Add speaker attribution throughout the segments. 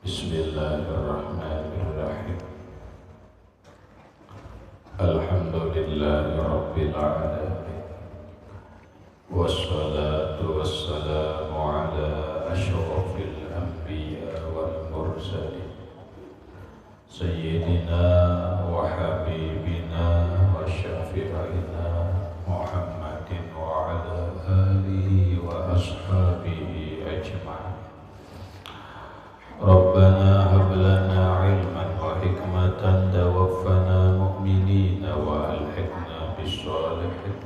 Speaker 1: Bismillahirrahmanirrahim. Alhamdulillahi rabbil alamin. Wassalatu wassalamu ala asyrafil anbiya wal mursalin Sayyidina wa habibina wa syafi'ina Muhammadin wa ala alihi wa ashabihi ajma'in. Rabbana hab lana ilman wa hikmatan tawaffana mu'minina wa alhiqna bis-shalihin.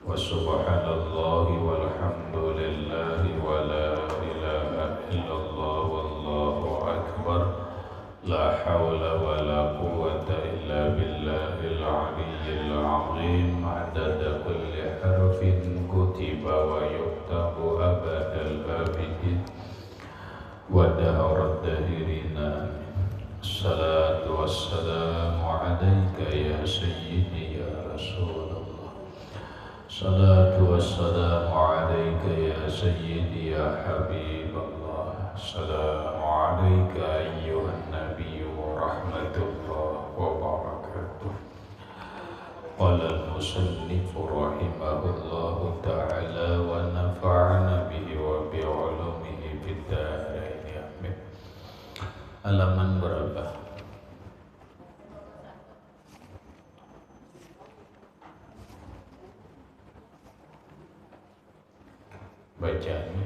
Speaker 1: Wa subhanallahi walhamdulillahi wa la ilaha illallah wallahu akbar. La hawla wa la quwwata illa billahil aliyyil azim. Adada kulli harfin kutiba wa yuktabu abadal abidin wa daharat dahirina. Assalatu wassalamu alaika ya sayyidi ya Rasulullah. Salatu wassalamu alaika ya sayyidi ya Habiballah. Assalamu alaika ayyuhan nabiyyu wa rahmatullah wa barakatuh. Qala al-musannifu rahimahullahu ta'ala wa nafa'ana bihi wa bi'ulumihi fid darain. Amin. Halaman berapa? Bacanya.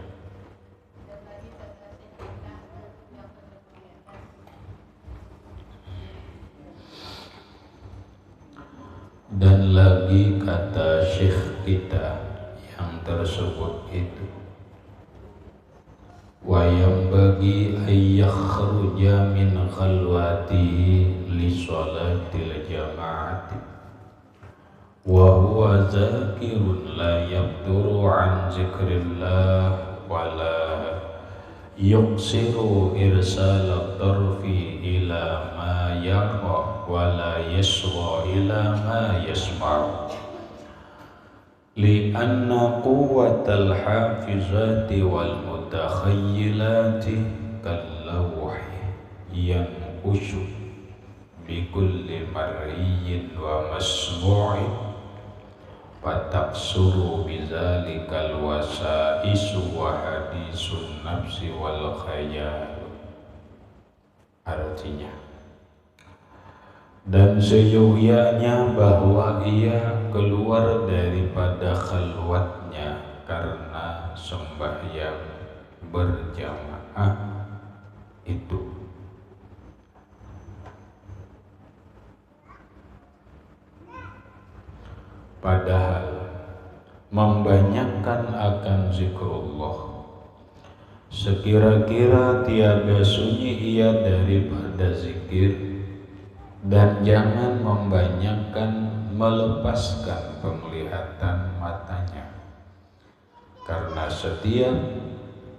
Speaker 1: Dan lagi kata syekh kita yang tersebut itu, wa yanbaghi ay yakhruja min khalwatihi li sholatil jama'ati wa huwa zakirun la yabduru an zikrillah wa la yuqsiru irsal tarfi ila ma yara wa la yaswa ila ma yasma' li'anna quwwatal hafizati wal mutakhayyilati kallawhi yanqushu bi kulli mar'iyyin wa masmu'in fataksuru bizalikal wasaisu wa hadisun nafsi wal khayal. Artinya, dan seyogyanya bahwa ia keluar daripada khalwatnya karena sembahyang berjamaah itu. Padahal membanyakkan akan zikrullah, sekira-kira tiada sunyi ia daripada zikir, dan jangan membanyakkan melepaskan penglihatan matanya, karena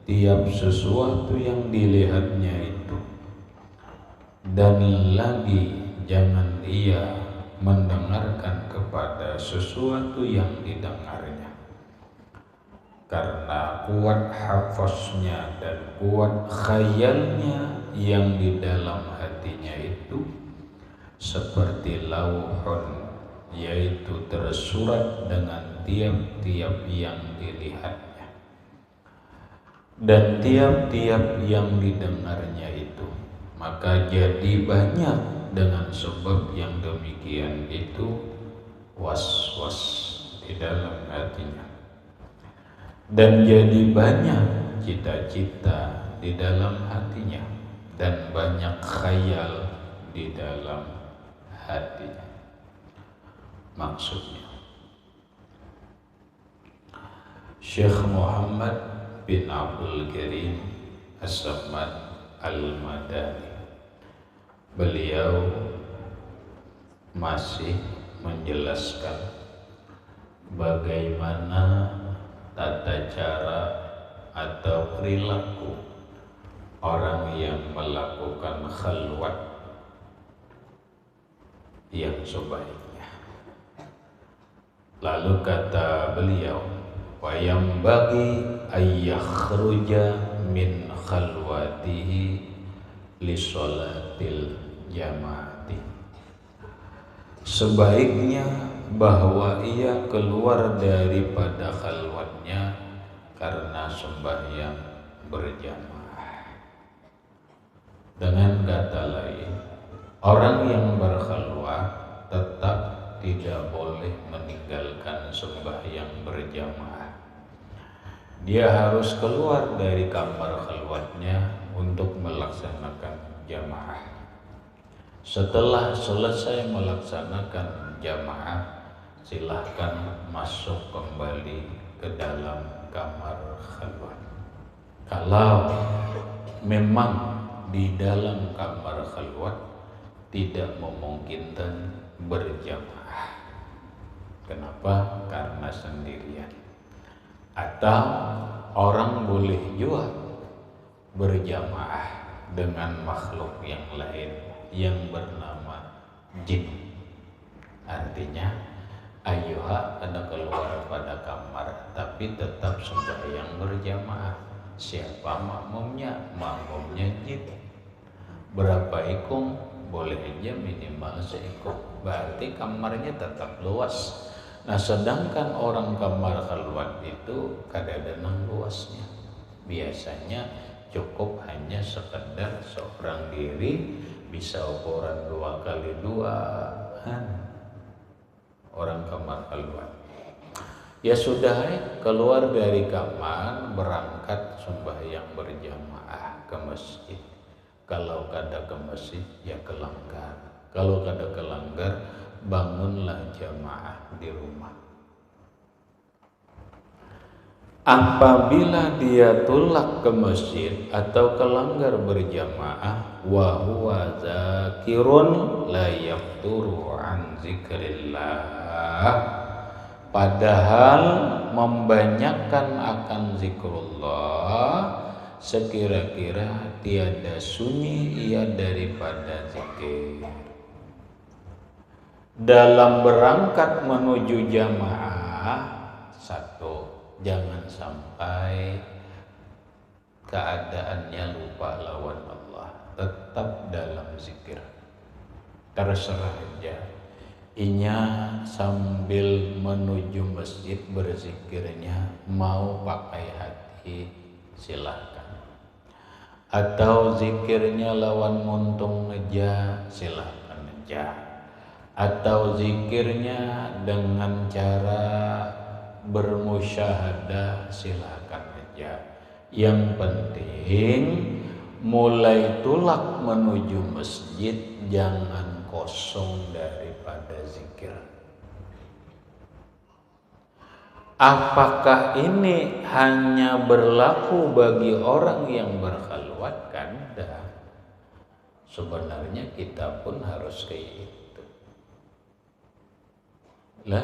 Speaker 1: tiap sesuatu yang dilihatnya itu, dan lagi jangan ia mendengarkan kepada sesuatu yang didengarnya, karena kuat hafaznya dan kuat khayalnya yang di dalam hatinya itu seperti lauhun, yaitu tersurat dengan tiap-tiap yang dilihatnya dan tiap-tiap yang didengarnya itu, maka jadi banyak dengan sebab yang demikian itu was-was di dalam hatinya, dan jadi banyak cita-cita di dalam hatinya, dan banyak khayal di dalam hatinya. Maksudnya, Syekh Muhammad bin Abdul Karim As-Samad Al-Madani, beliau masih menjelaskan bagaimana tata cara atau perilaku orang yang melakukan khalwat yang sebaiknya. Lalu kata beliau, wa yang bagi ayyakhruja min khalwatihi li sholatil jamaati. Sebaiknya bahwa ia keluar daripada khalwatnya karena sembahyang berjamaah. Dengan kata lain, orang yang berkhalwat tetap tidak boleh meninggalkan sembahyang berjamaah. Dia harus keluar dari kamar khalwatnya untuk melaksanakan jamaah. Setelah selesai melaksanakan jamaah, silahkan masuk kembali ke dalam kamar khalwat. Kalau memang di dalam kamar khalwat tidak memungkinkan berjamaah. Kenapa? Karena sendirian. Atau orang boleh juga berjamaah dengan makhluk yang lain yang bernama jin. Artinya ayuha ada keluar pada kamar tapi tetap sembahyang berjamaah. Siapa makmumnya? Makmumnya jin. Berapa ikung? Boleh aja minimal seikung. Berarti kamarnya tetap luas. Nah, sedangkan orang kamar khalwat itu kadang-kadang luasnya. Biasanya cukup hanya sekedar seorang diri, bisa ukuran 2x2 orang kamar khalwat. Ya sudah, keluar dari kamar, berangkat sembahyang berjamaah ke masjid. Kalau kada ke masjid ya ke langgar. Kalau kada ke langgar, bangunlah jamaah di rumah. Apabila dia tulak ke masjid atau ke langgar berjamaah, wa huwa zakirun la yafturu an zikrillah, padahal membanyakkan akan zikrullah, sekira-kira tiada sunyi ia daripada zikir. Dalam berangkat menuju jamaah, satu, jangan sampai keadaannya lupa lawan Allah, tetap dalam zikir. Terserah aja, inya sambil menuju masjid berzikirnya mau pakai hati silahkan, atau zikirnya lawan muntung aja silahkan aja, atau zikirnya dengan cara bermusyahadah silahkan aja. Yang penting mulai tulak menuju masjid jangan kosong daripada zikir. Apakah ini hanya berlaku bagi orang yang berkhalwat? Kada. Sebenarnya kita pun harus kayak itu. Lah,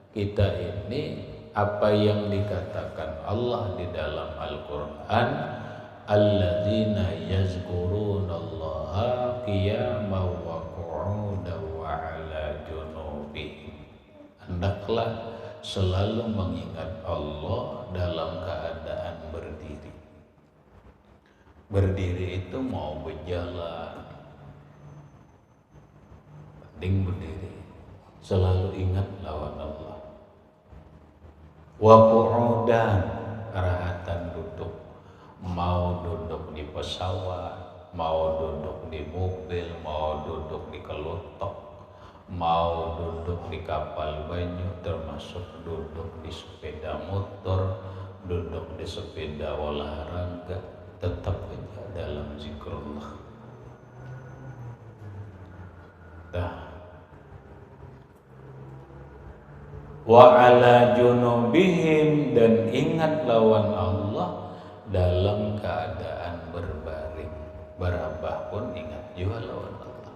Speaker 1: kita ini apa yang dikatakan Allah di dalam Al-Quran, alladzina yazkurunallaha qiyaman wa qu'udan wa ala junubihim. Hendaklah selalu mengingat Allah dalam keadaan berdiri. Berdiri itu mau berjalan, penting berdiri. Selalu ingat lawan Allah. Wa qu'udan, karahatan duduk. Mau duduk di pesawat, mau duduk di mobil, mau duduk di kelotok, mau duduk di kapal banyu, termasuk duduk di sepeda motor, duduk di sepeda olahraga, tetap aja dalam zikrullah. Wa ala junubihim, dan ingat lawan Allah dalam keadaan berbaring. Berabah pun ingat juga lawan Allah.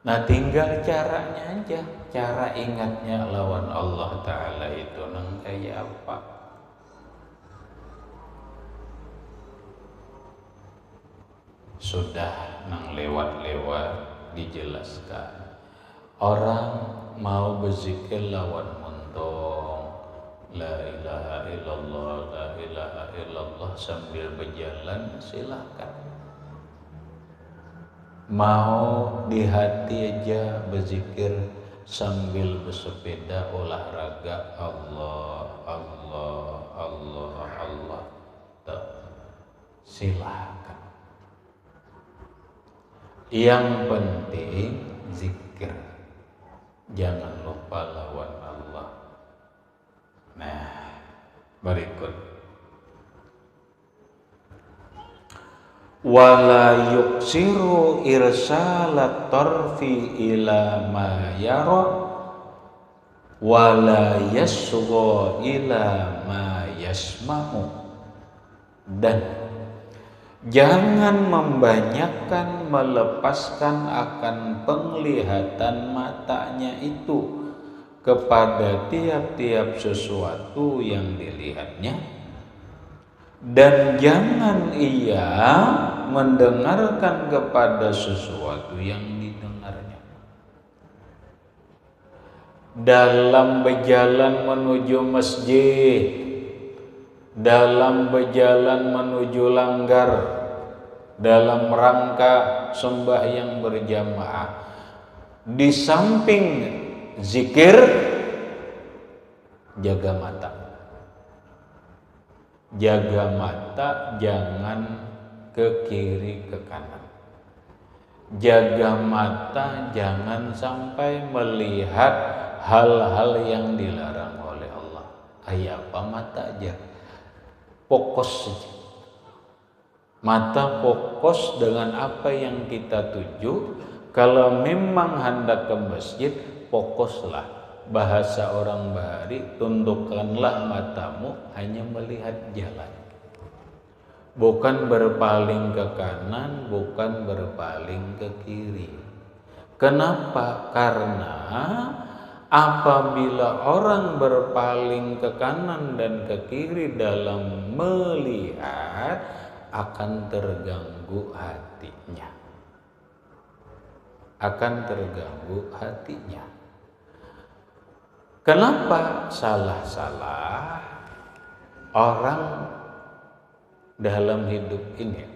Speaker 1: Nah, tinggal caranya aja, cara ingatnya lawan Allah Ta'ala itu nang kayak apa. Sudah nang lewat-lewat dijelaskan. Orang mau berzikir lawan muntung, la ilaha illallah, la ilaha ilaha illallah sambil berjalan silahkan. Mau di hati aja berzikir sambil bersepeda olahraga, Allah Allah Allah Allah, silahkan. Yang penting zikir, jangan lupa lawan Allah. Nah, berikut, wala yuksiru irsalat tarfi ila ma yara wala yasgha ila ma yasma'u, dan jangan membanyakkan melepaskan akan penglihatan matanya itu kepada tiap-tiap sesuatu yang dilihatnya, dan jangan ia mendengarkan kepada sesuatu yang didengarnya. Dalam berjalan menuju masjid, dalam berjalan menuju langgar, dalam rangka sembahyang berjamaah, di samping zikir, jaga mata. Jaga mata, jangan ke kiri ke kanan. Jaga mata, jangan sampai melihat hal-hal yang dilarang oleh Allah. Kayak apa mata aja, fokus saja. Mata fokus dengan apa yang kita tuju. Kalau memang hendak ke masjid, fokuslah. Bahasa orang Bahari, tundukkanlah matamu hanya melihat jalan, bukan berpaling ke kanan, bukan berpaling ke kiri. Kenapa? Karena apabila orang berpaling ke kanan dan ke kiri dalam melihat, akan terganggu hatinya. Akan terganggu hatinya. Kenapa salah-salah orang dalam hidup ini?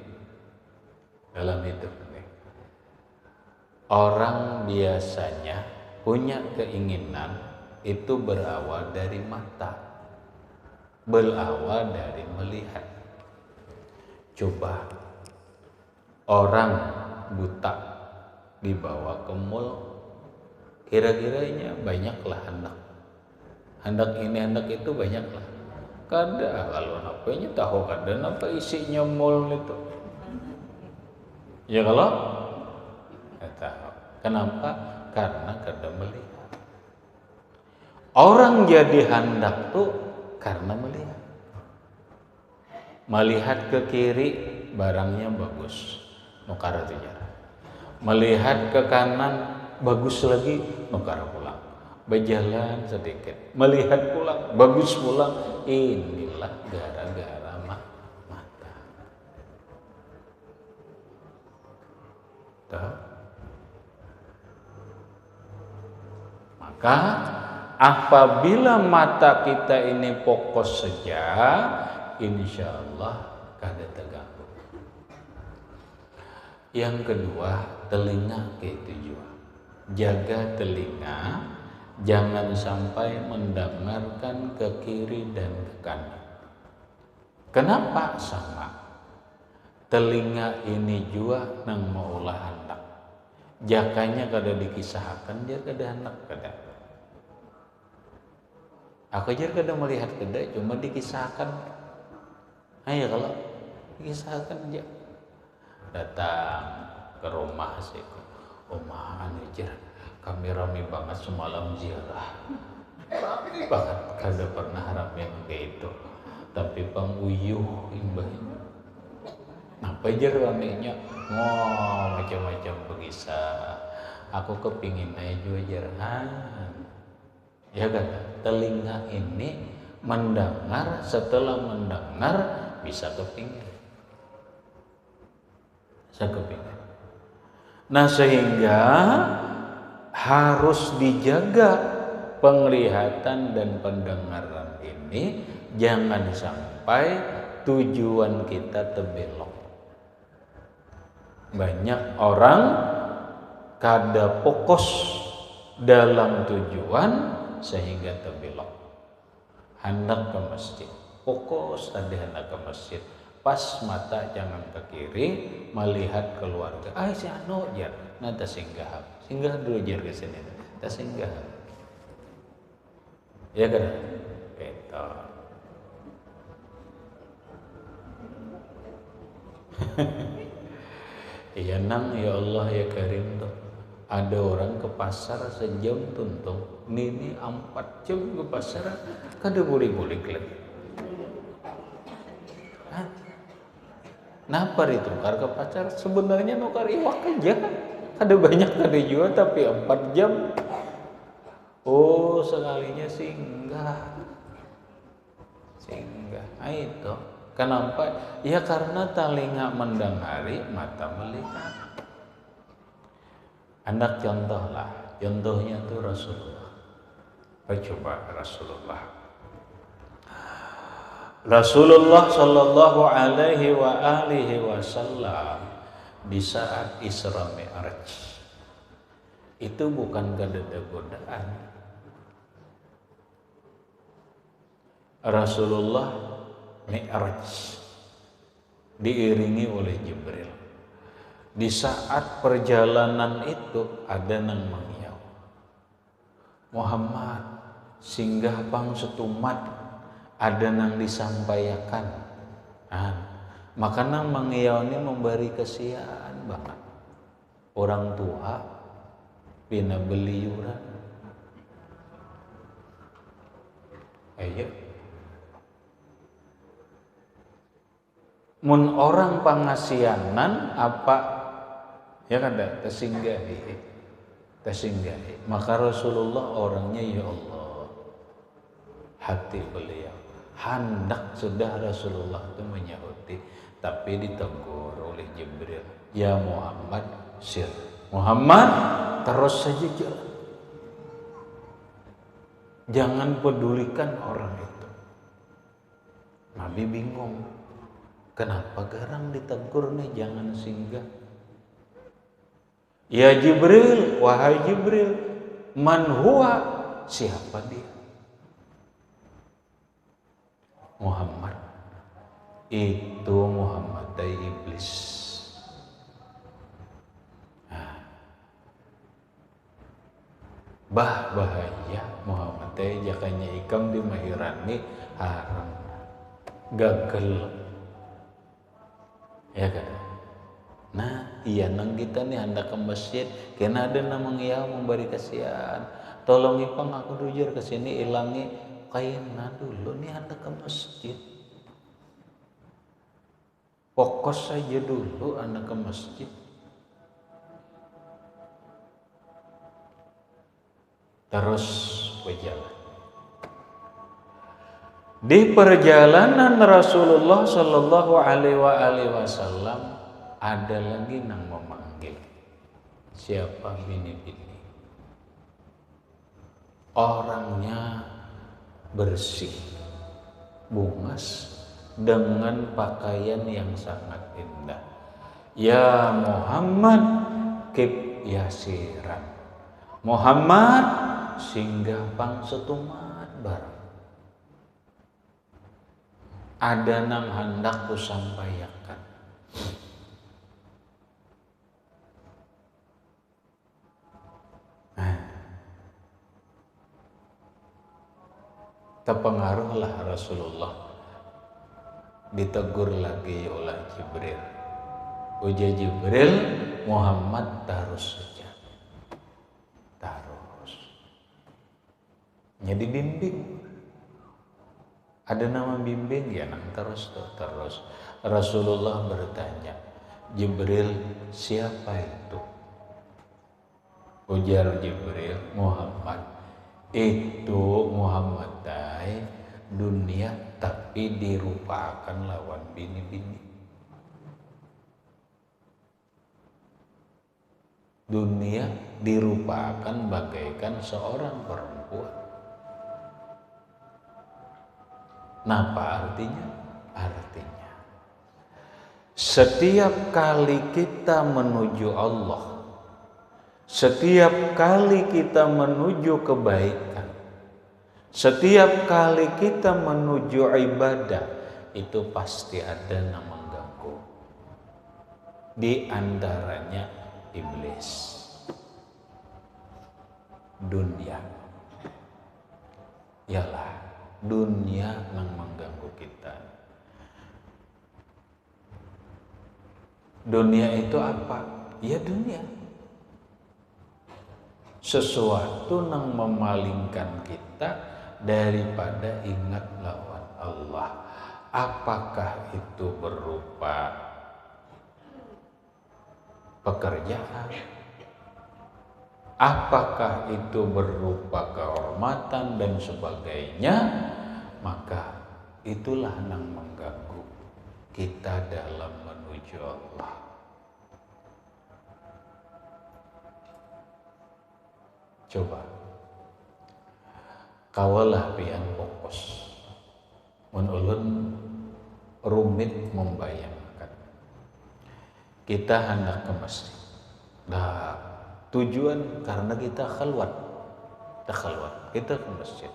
Speaker 1: Dalam hidup ini, orang biasanya punya keinginan itu berawal dari mata, berawal dari melihat. Coba orang buta dibawa ke mall, kira-kiranya banyaklah hendak ini hendak itu banyaklah. Kada kalau napanya tahu kada napa isinya mall itu. Ya kalau tahu. Kenapa? Karena kada melihat. Orang jadi hendak tuh karena melihat. Melihat ke kiri barangnya bagus, nukar sejarah. Melihat ke kanan bagus lagi, nukar pulang. Berjalan sedikit, melihat pulang, bagus pulang. Inilah gara-gara mata. Tuh. Maka apabila mata kita ini fokus saja, insya Allah kada terganggu. Yang kedua, telinga itu juga. Jaga telinga, jangan sampai mendengarkan ke kiri dan ke kanan. Kenapa? Sama. Telinga ini juga nang maulah hendak. Jakanya kada dikisahkan, dia kada hendak kada. Aku aja kada melihat kada, cuma dikisahkan. Ayo kalau dikisahkan aja. Datang ke rumah sih, rumah aja. Kami rame banget semalam ziarah. Rame banget, kada pernah rame kayak itu. Tapi panguyuh imbahnya. Apa aja ramenya? Macam-macam begisah. Aku kepingin aja jarahan. Ya kan? Telinga ini mendengar, setelah mendengar bisa kepingin. Bisa kepingin. Nah sehingga harus dijaga penglihatan dan pendengaran ini, jangan sampai tujuan kita terbelok. Banyak orang kada fokus dalam tujuan sehingga terbelok. Hendak ke masjid, fokus tadi hendak ke masjid. Pas mata jangan ke kiri, melihat keluarga. Si anu jar, nanti singgah dulu jar ke sini, nanti singgah. Ya kan? Gitu. Iya nang, ya Allah ya Karim tuh. Ada orang ke pasar sejam tuntung, ini 4 jam ke pasar, kada boleh-boleh lagi. Napa ditukar ke pacar? Sebenarnya nukar iwak aja, ada banyak kada jual tapi 4 jam. Oh sekalinya singgah. Itu kenapa? Ya karena telinga mendengari, mata melihat. Anak contohnya tuh Rasulullah. Coba Rasulullah Shallallahu Alaihi Wasallam di saat Isra Mi'raj itu bukan godaan. Rasulullah Mi'raj diiringi oleh Jibril. Di saat perjalanan itu ada nang mangyau, Muhammad singgah pang setumat, ada nang disampaikan. Maka nang mangyau ini memberi kesiaan banget. Orang tua pina beliuran. Ayo. Mun orang pangasianan apa ya kan tersinggahi. Maka Rasulullah orangnya ya Allah, hati beliau hendak sudah Rasulullah itu menyahuti, tapi ditegur oleh Jibril, ya Muhammad sir, Muhammad terus saja jalan, jangan pedulikan orang itu. Nabi bingung, kenapa garang ditegur nih jangan singgah. Ya Jibril, wahai Jibril, man huwa, siapa dia? Muhammad. Itu Muhammad dari iblis. Bahaya Muhammad dari jakanya ikam di mahirani haram. Gagal. Ya kan? Nah, iya nang kita nih hendak ke masjid, kena ada namang iya memberi kasihan. Tolong ipang aku dujur ke sini ilangi kaina dulu nih hendak ke masjid. Fokus saja dulu hendak ke masjid. Terus berjalan. Di perjalanan Rasulullah Shallallahu Alaihi Wasallam ada lagi nang memanggil. Siapa bini-bini? Orangnya bersih, bungas, dengan pakaian yang sangat indah. Ya Muhammad kip yasiran. Muhammad singgah pang setumat barang. Ada nang hendak ku sampaikan. Terpengaruhlah Rasulullah, ditegur lagi oleh Jibril. Ujar Jibril, Muhammad terus saja, terus. Jadi bimbing. Ada nama bimbing ya nang terus. Rasulullah bertanya, Jibril siapa itu? Ujar Jibril, Muhammad. Itu Muhammad dunia tapi dirupakan lawan bini-bini. Dunia dirupakan bagaikan seorang perempuan. Napa artinya? Artinya Setiap kali kita menuju Allah, setiap kali kita menuju kebaikan, setiap kali kita menuju ibadah, itu pasti ada yang mengganggu. Di antaranya iblis, dunia. Yalah, dunia yang mengganggu kita. Dunia itu apa? Ya dunia. Sesuatu yang memalingkan kita daripada ingat lawan Allah. Apakah itu berupa pekerjaan? Apakah itu berupa kehormatan dan sebagainya? Maka itulah yang mengganggu kita dalam menuju Allah. Coba kawalah pian fokus mun ulun rumit membayangkan kita hendak ke masjid. Nah, tujuan karena kita khalwat, kita ke masjid.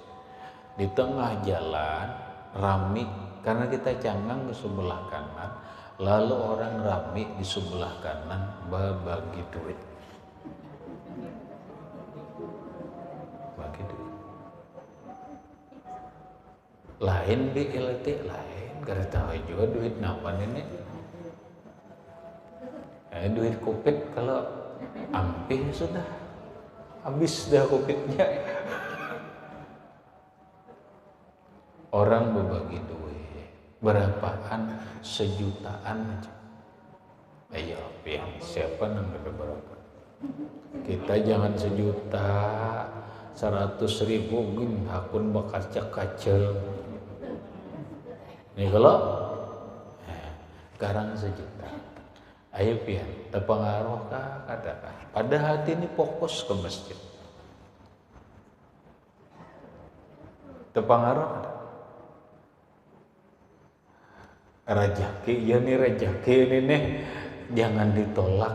Speaker 1: Di tengah jalan rami karena kita canggang ke sebelah kanan, lalu orang rami di sebelah kanan bagi duit. Bagi duit. Lain di LT lain, karena tahu juga duit napan ini. Duit kopit kalau ampih sudah habis dah kopitnya. Orang berbagi duit berapaan, sejutaan aja. Ayo pian siapa nang ada berapa? Kita jangan sejuta, 100.000 gin akun bakaca-kaca. Nih kalau sekarang sejuta. Ayo pian, terpengaruh kah katakan. Pada hati ini fokus ke masjid. Terpengaruh ada. Rejeki, ya nih rejeki ini nih jangan ditolak.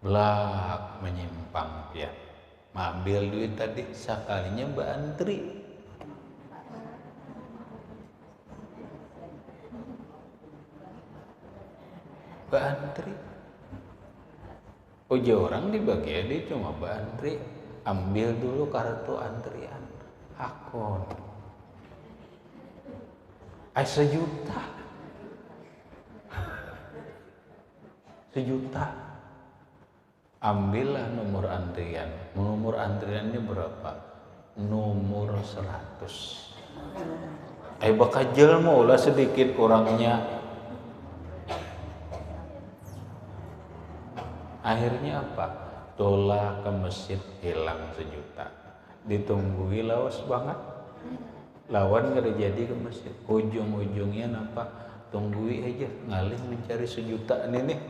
Speaker 1: Belak menyimpang pian. Ambil duit tadi sekalinya mbak antri. Mbak antri. Uji orang dibagi dia cuma mbak antri. Ambil dulu kartu antrian. Akun. Sejuta. Ambillah nomor antrian. Nomor antriannya berapa? Nomor 100. Bakal mau lah sedikit orangnya. Akhirnya apa? Tolak ke masjid hilang sejuta. Ditunggui lawas banget. Lawan gak jadi ke masjid. Ujung-ujungnya apa? Tunggui aja ngalih mencari sejuta ini nih.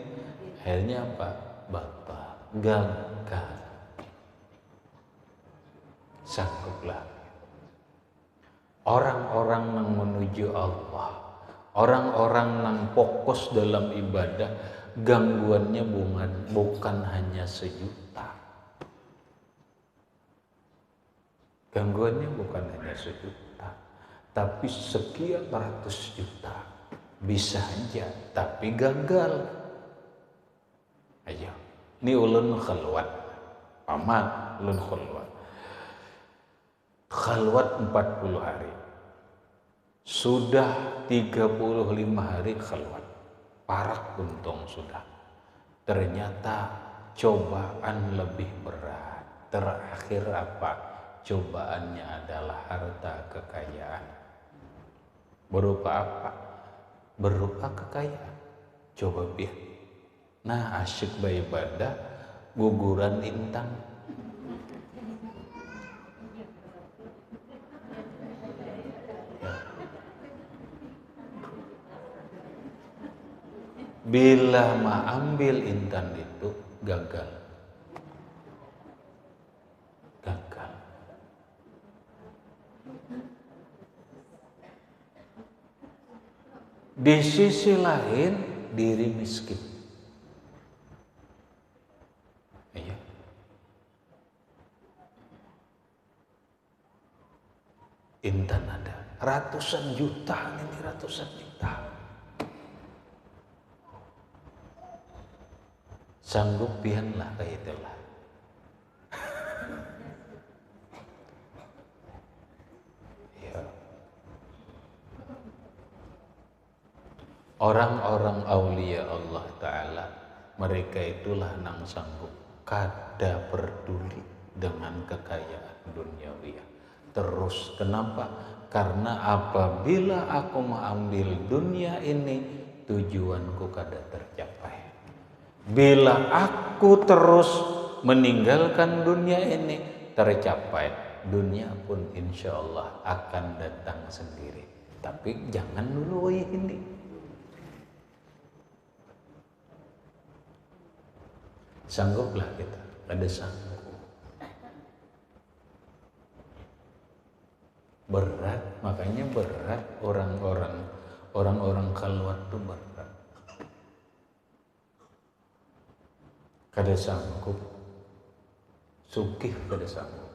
Speaker 1: Akhirnya apa? Batal, gagal. Sangguplah. Orang-orang yang menuju Allah, orang-orang yang fokus dalam ibadah, gangguannya bukan hanya sejuta. Gangguannya bukan hanya sejuta, tapi sekian ratus juta. Bisa aja, tapi gagal. Ayo, ini ulun khalwat. Paman, ulun khalwat. Khalwat 40 hari. Sudah 35 hari khalwat. Parak untung sudah. Ternyata cobaan lebih berat. Terakhir apa? Cobaannya adalah harta kekayaan. Berupa apa? Berupa kekayaan. Coba biar. Nah, asyik beribadah, guguran intang. Bila ambil intan itu gagal. Di sisi lain diri miskin. Iya. Intan ada ratusan juta, ini ratusan juta. Sanggup pianlah kayak itulah. Ya. Orang-orang aulia Allah Ta'ala, mereka itulah nang sanggup kada peduli dengan kekayaan duniawi. Terus kenapa? Karena apabila aku mengambil dunia ini, tujuanku kada tercapai. Bila aku terus meninggalkan dunia ini, tercapai. Dunia pun insya Allah akan datang sendiri. Tapi jangan dulu ini. Sangguplah kita, ada sanggup. Berat, makanya berat orang-orang khalwat itu berat. Kada sanggup, sugih kada sanggup.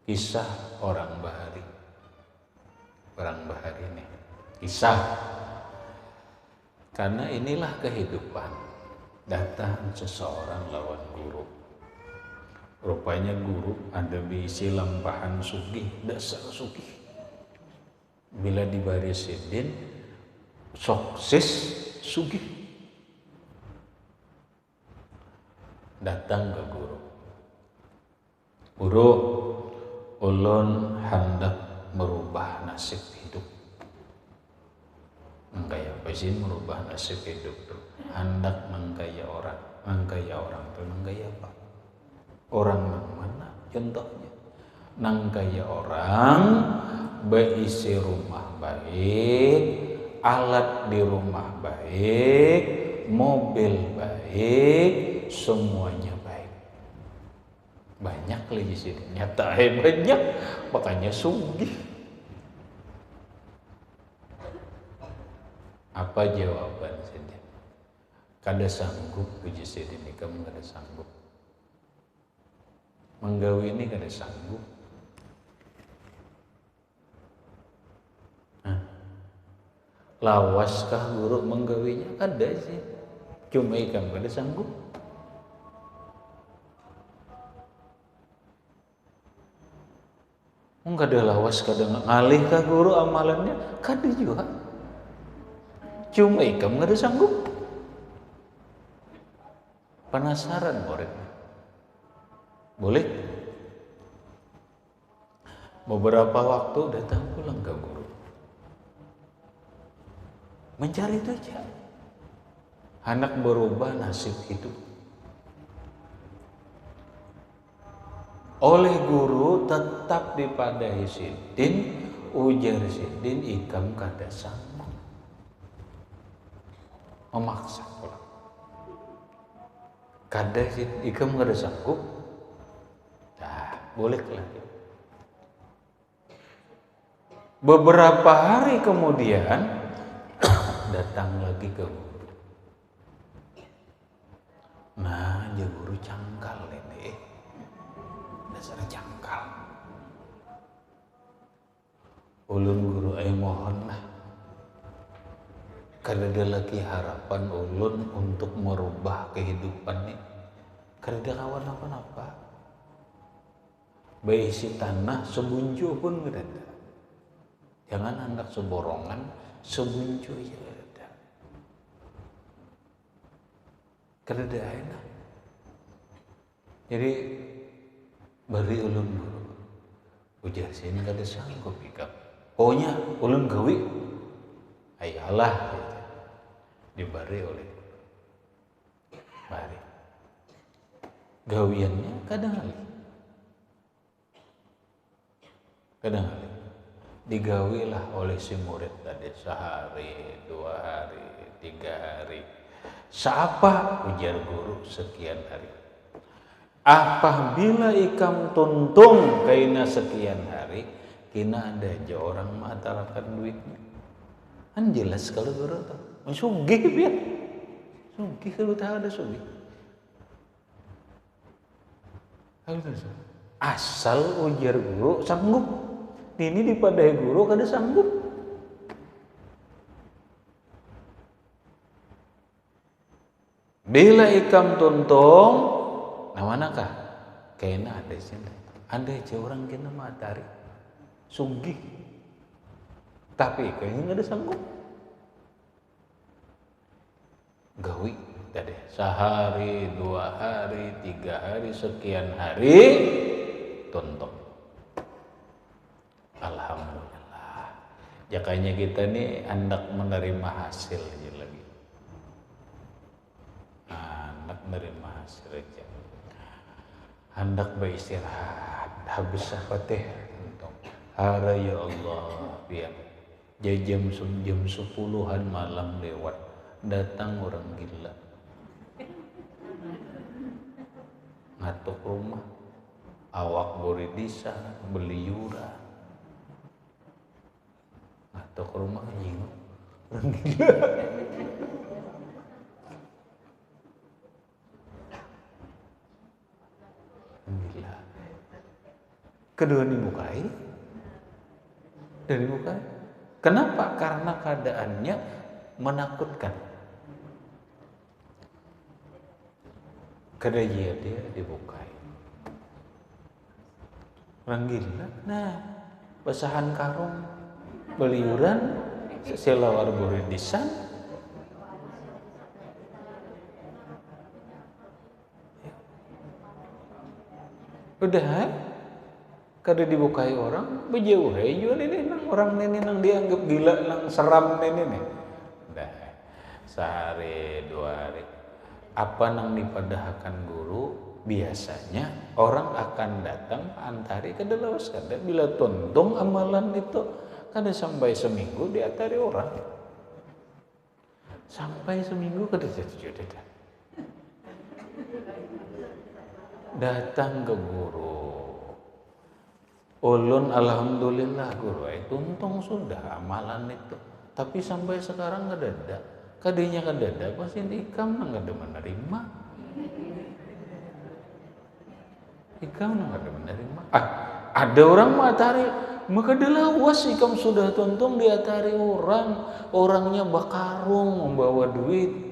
Speaker 1: Kisah orang Bahari ini, kisah. Karena inilah kehidupan. Datang seseorang lawan guru. Rupanya guru ada bisi lampahan sugih, dasar sugih. Bila dibari sidin, sukses sugih. Datang ke guru. Guru, ulun hendak merubah nasib hidup. Mengkaya apa sih merubah nasib hidup tuh? Hendak mengkaya orang tuh mengkaya apa? Orang yang mana? Contohnya, nang kaya orang berisi rumah baik, alat di rumah baik, mobil baik, semuanya baik. Banyak lagi sih, nyata banyak, makanya sugih. Apa jawaban saja? Kada sanggup puji sidin, kamu kada sanggup. Menggawi ini kada sanggup. Lawaskah guru menggawinya? Kada sih. Cuma ikam kada sanggup. Enggak ada lawas, kada ngalih kah guru amalannya? Kada juga. Cuma ikam kada sanggup. Penasaran muridnya. Boleh? Beberapa waktu datang pulang ke guru. Mencari itu aja. Anak berubah nasib hidup. Oleh guru tetap dipadai sidin, ujar sidin, ikam kada sanggup. Memaksa pulang. Kada sidin, ikam kada sanggup. Bolehlah. Beberapa hari kemudian datang lagi ke guru. Nah, ya guru cangkal ini. Dasar cangkal. Ulun guru mohonlah. Kada ada lagi harapan ulun untuk merubah kehidupan ini. Kada ada kawan apa-apa. Beisi tanah sebuncu pun kada ada. Jangan hendak seborongan, sebuncu aja kada ada. Kada ada enak. Jadi bari ulun guru. Ujar sini kada sanggup ikam. Pokoknya ulun gawi. Ayalah gitu. Dibari oleh guru. Bari. Gawiannya kadang-kadang. Kadang-kadang digawilah oleh si murid tadi sehari, 2 hari, 3 hari. Siapa? Ujar guru sekian hari. Apabila ikam tuntung kaina sekian hari, kina ada aja orang mengutarakan duit. Kan jelas kalau guru tuh. Sugih biar. Sugih kalau tak ada sugih. Asal ujar guru sanggup. Ini dipadai guru kada sanggup. Bila ikam tuntung, nah manakah? Kayaknya ada sini. Ada aja orang kena matahari. Sugih. Tapi kayaknya nggak ada sanggup. Gawi tadi sehari, 2 hari, 3 hari, sekian hari tuntung. Alhamdulillah. Jakanya kita nih hendak menerima hasil aja lagi. Hendak menerima hasil aja. Hendak beristirahat. Habis apa teh tuntung. Hara ya Allah biar. Jam 10-an malam lewat, datang orang gila. Ngatuk rumah, awak boridisa, beliura. Ngatuk rumah nyingok, orang gila. Gila. Kedua dibukai, dan dibukai. Kenapa? Karena keadaannya menakutkan. Kada dia dibukai. Orang gila. Nah, pesahan karung, beliuran, selawar buridisan. Udah, kada dibukai orang, bejauh juga ini nang orang ini nang dianggap gila, nang seram ini nih. Udah, sehari 2 hari. Apa nang dipadahkan guru, biasanya orang akan datang antari kada lawas kada. Bila tuntung amalan itu kada sampai seminggu diatari orang. Sampai seminggu kada jadi. Datang ke guru. Ulun alhamdulillah guru itu untung sudah amalan itu. Tapi sampai sekarang kada ada. Kadinya kada ada pasti ikam nang kada menerima. Ikam nang kada menerima. Ada orang matahari maka lawas ikam sudah tuntung diatari orang. Orangnya bakarung membawa duit.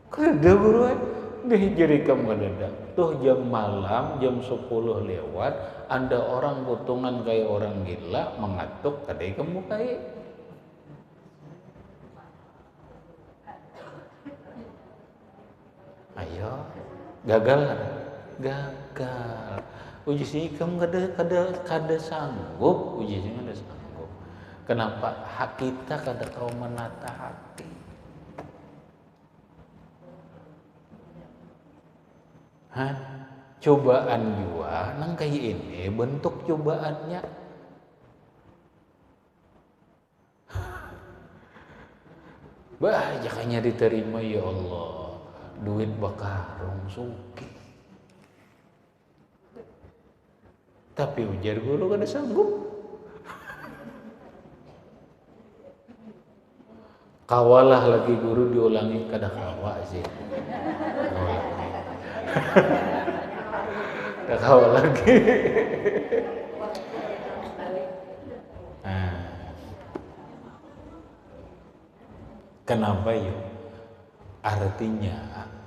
Speaker 1: Kada guru deh jadi kamu ada tuh jam malam jam 10 lewat ada orang potongan kayak orang gila mengatuk kadai kamu kayak ayo gagal uji sih kamu kada sanggup uji sih kada sanggup. Kenapa hak kita kada kau menata hati. Cobaan jua nang kayak ini bentuk cobaannya. Jakanya diterima ya Allah. Duit bakarung suki. Tapi ujar guru kada sanggup. Kawalah lagi guru diulangi kada kawa sih. Udah kawal lagi. Kenapa yuk? Artinya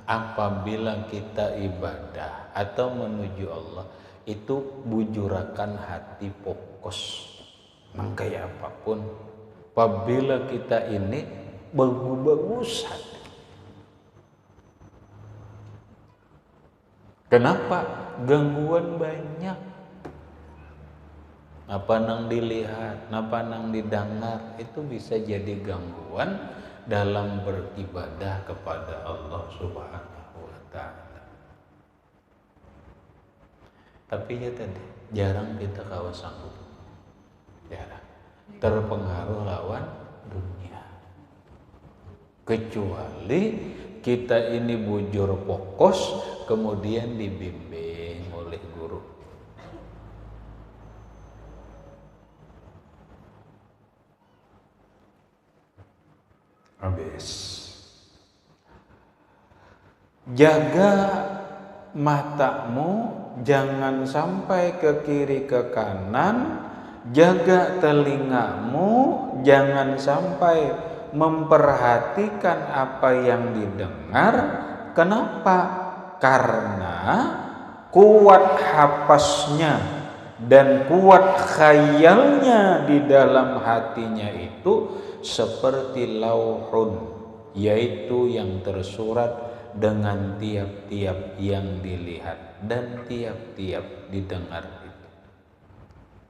Speaker 1: apabila kita ibadah atau menuju Allah itu bujurakan hati fokus nang kayak apapun. Apabila kita ini bagus hati. Kenapa? Gangguan banyak. Apa nang dilihat, apa nang didengar itu bisa jadi gangguan dalam beribadah kepada Allah Subhanahu wa Ta'ala. Tapi ya tadi jarang kita kawa sanggup. Jarang. Terpengaruh lawan dunia. Kecuali kita ini bujur fokus, kemudian dibimbing oleh guru. Habis. Jaga matamu, jangan sampai ke kiri ke kanan. Jaga telingamu, jangan sampai memperhatikan apa yang didengar. Kenapa? Karena kuat hafaznya dan kuat khayalnya di dalam hatinya itu seperti lauhun, yaitu yang tersurat dengan tiap-tiap yang dilihat dan tiap-tiap didengar itu.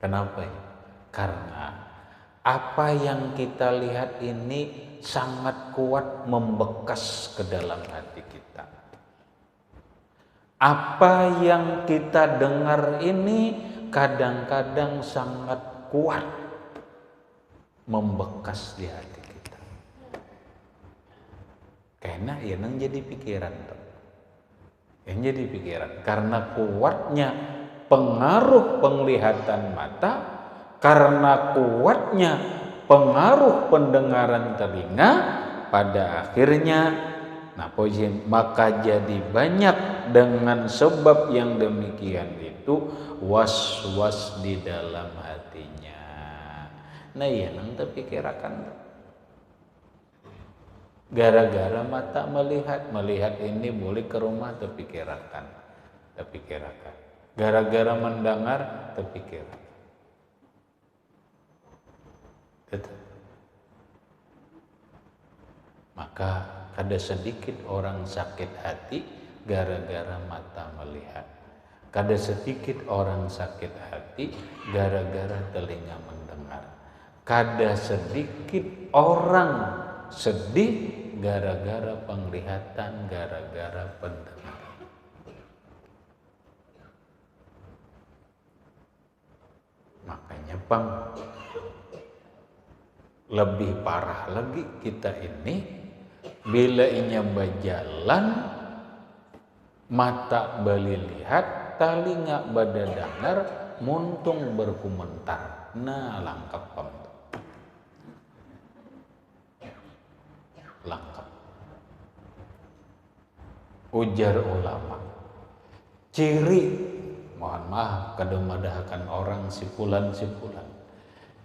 Speaker 1: Kenapa? Karena apa yang kita lihat ini sangat kuat membekas ke dalam hati kita. Apa yang kita dengar ini kadang-kadang sangat kuat membekas di hati kita. Karena yang jadi pikiran tuh. Yang jadi pikiran karena kuatnya pengaruh penglihatan mata, karena kuatnya pengaruh pendengaran telinga, pada akhirnya maka jadi banyak dengan sebab yang demikian itu was-was di dalam hatinya. Nah iya nang terpikirakan gara-gara mata melihat ini boleh ke rumah terpikirakan. Gara-gara mendengar terpikir. Maka ada sedikit orang sakit hati gara-gara mata melihat. Ada sedikit orang sakit hati gara-gara telinga mendengar. Ada sedikit orang sedih gara-gara penglihatan, gara-gara pendengaran. Makanya lebih parah lagi kita ini bila inya berjalan, mata bali lihat, telinga bada dengar, muntung berkomentar. Nah lengkap lengkap. Ujar ulama, ciri, mohon maaf kada madahkan orang sipulan.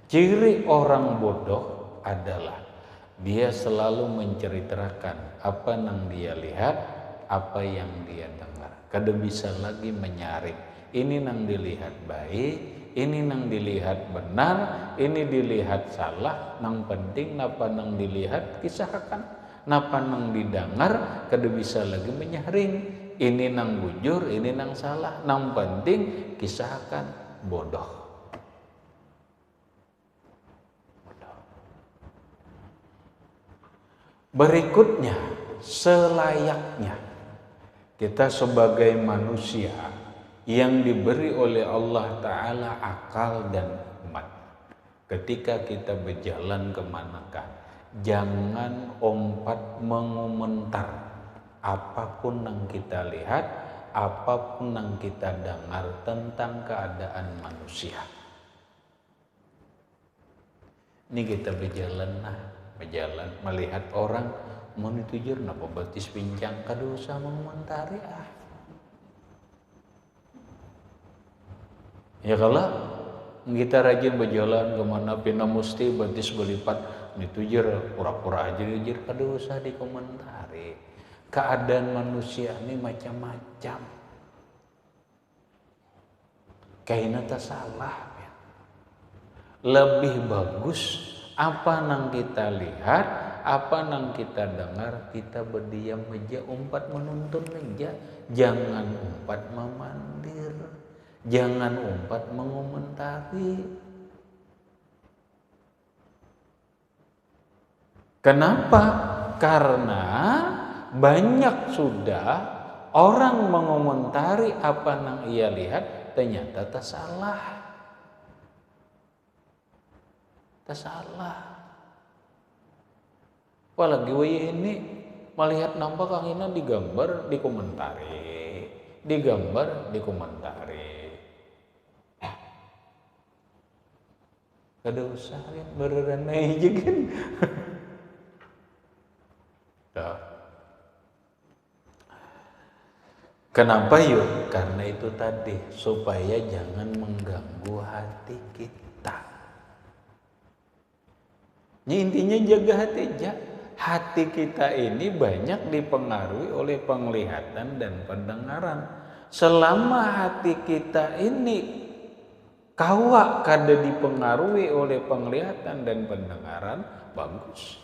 Speaker 1: Ciri orang bodoh adalah dia selalu menceritakan apa yang dia lihat, apa yang dia dengar. Kada bisa lagi menyaring. Ini yang dilihat baik, ini yang dilihat benar, ini dilihat salah. Nang penting napa nang dilihat kisahkan, napa nang didengar kada bisa lagi menyaring. Ini nang bujur, ini nang salah. Nang penting kisahkan bodoh. Berikutnya, selayaknya kita sebagai manusia yang diberi oleh Allah Ta'ala akal dan hikmat, ketika kita berjalan kemanakah, jangan ompat mengomentar apapun yang kita lihat, apapun yang kita dengar tentang keadaan manusia. Ini kita berjalan melihat orang mau ditujur napa batis pincang kada usah mengomentari ya kalau kita rajin berjalan kemana pina musti batis belipat ditujur pura-pura aja dijur kada usah dikomentari. Keadaan manusia ini macam-macam, kayaknya tak salah ya. Lebih bagus apa yang kita lihat, apa yang kita dengar, kita berdiam aja, umpat menuntun aja. Jangan umpat memandir, jangan umpat mengomentari. Kenapa? Karena banyak sudah orang mengomentari apa yang ia lihat, ternyata tak salah. Apalagi ini melihat nampak akhirnya digambar, dikomentari, digambar, dikomentari. Kada usah kan berenai aja kan. Kenapa yuk? Karena itu tadi, supaya jangan mengganggu hati kita. Ini intinya jaga hati aja. Hati kita ini banyak dipengaruhi oleh penglihatan dan pendengaran. Selama hati kita ini kawa kada dipengaruhi oleh penglihatan dan pendengaran, bagus.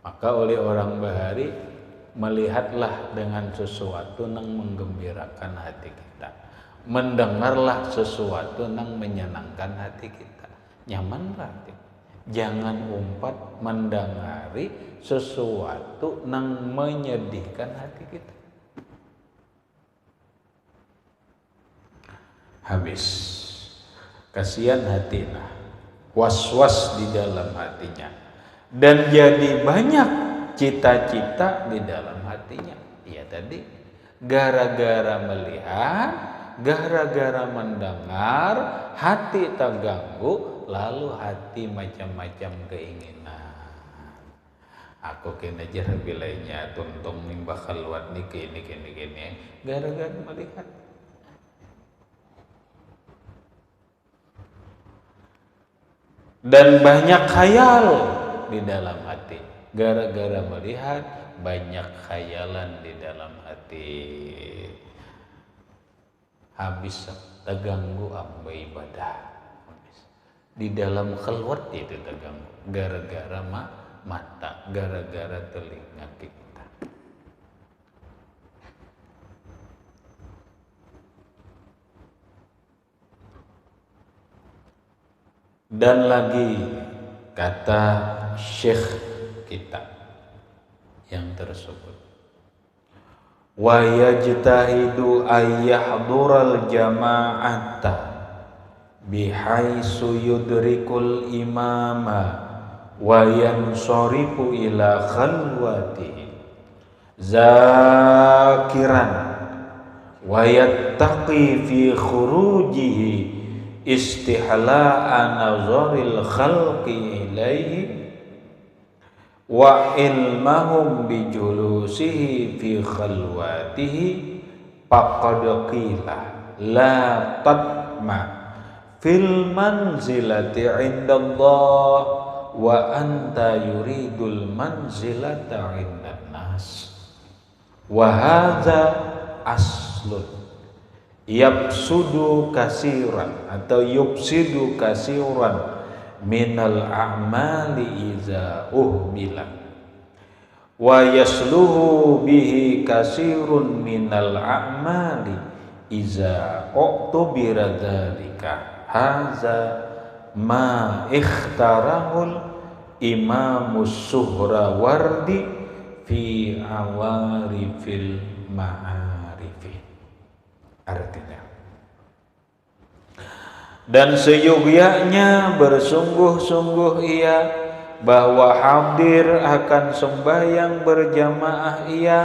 Speaker 1: Maka oleh orang bahari, melihatlah dengan sesuatu yang menggembirakan hati kita. Mendengarlah sesuatu yang menyenangkan hati kita. Nyaman berarti. Jangan umpat mendengari sesuatu yang menyedihkan hati kita. Habis. Kasihan hatinya. Was-was di dalam hatinya. Dan jadi banyak cita-cita di dalam hatinya. Ya tadi, gara-gara melihat, gara-gara mendengar, hati terganggu, lalu hati macam-macam keinginan. Aku kena jar bilainya tuntung nimbah keluar nih gini. Gara-gara melihat. Dan banyak khayal di dalam hati. Gara-gara melihat, banyak khayalan di dalam hati. Habis terganggu amba ibadah. Habis. Di dalam keluar itu terganggu. Gara-gara mata, gara-gara telinga kita. Dan lagi kata Syekh kita yang tersebut, wa yajtahidu ayyahdural jama'ata bihaisu yudrikul imama wa yansorifu ila khalwatihi zakiran wa yattaqi fi khurujihi istihla'a nazaril khalqi ilaihi wa ilmahum bijulusihi fi khalwatihi faqad qila la tatma fil manzilati indallah wa anta yuridul manzilata indan nas wa hadza aslun yabsudu kasiran atau yubsidu kasiran minal a'mali iza uhmila wa yasluhu bihi kasirun minal a'mali iza uqtubira dzalika haza ma ikhtarahul imamus suhrawardi fi awarifil ma'arifi. Artinya, dan seyogyanya bersungguh-sungguh ia bahwa hadir akan sembahyang berjamaah ia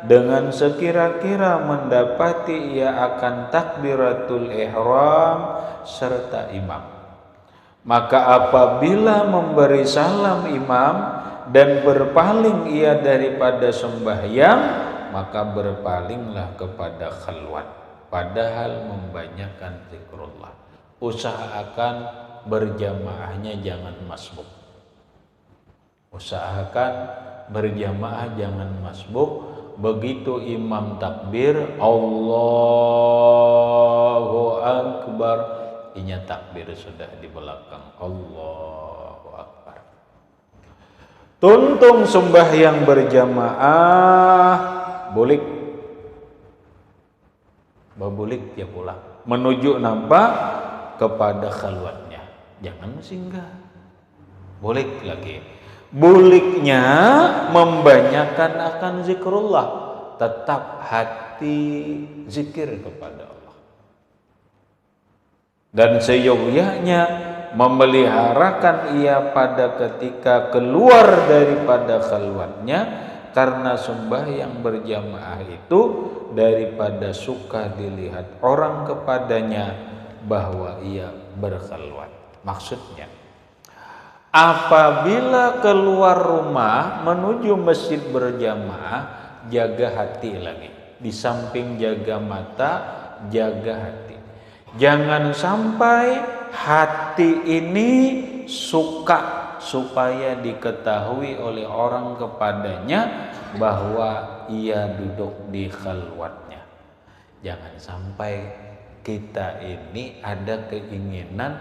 Speaker 1: dengan sekira-kira mendapati ia akan takbiratul ihram serta imam. Maka apabila memberi salam imam dan berpaling ia daripada sembahyang, maka berpalinglah kepada khalwat, padahal membanyakkan zikrullah. Usahakan berjamaahnya jangan masbuk. Usahakan berjamaah jangan masbuk. Begitu imam takbir Allahu Akbar, inya takbir sudah di belakang Allahu Akbar. Tuntung sembahyang berjamaah bulik babulik ya pulang menuju nampak kepada khalwatnya, jangan singgah. Bulik lagi, buliknya membanyakan akan zikrullah, tetap hati zikir kepada Allah. dan seyogyanya memeliharakan ia pada ketika keluar daripada khalwatnya, karena sembahyang berjamaah itu daripada suka dilihat orang kepadanya bahwa ia berkhalwat. Maksudnya, apabila keluar rumah menuju masjid berjamaah, jaga hati lagi. Di samping jaga mata, jaga hati. Jangan sampai hati ini suka supaya diketahui oleh orang kepadanya bahwa ia duduk di khalwatnya. Jangan sampai kita ini ada keinginan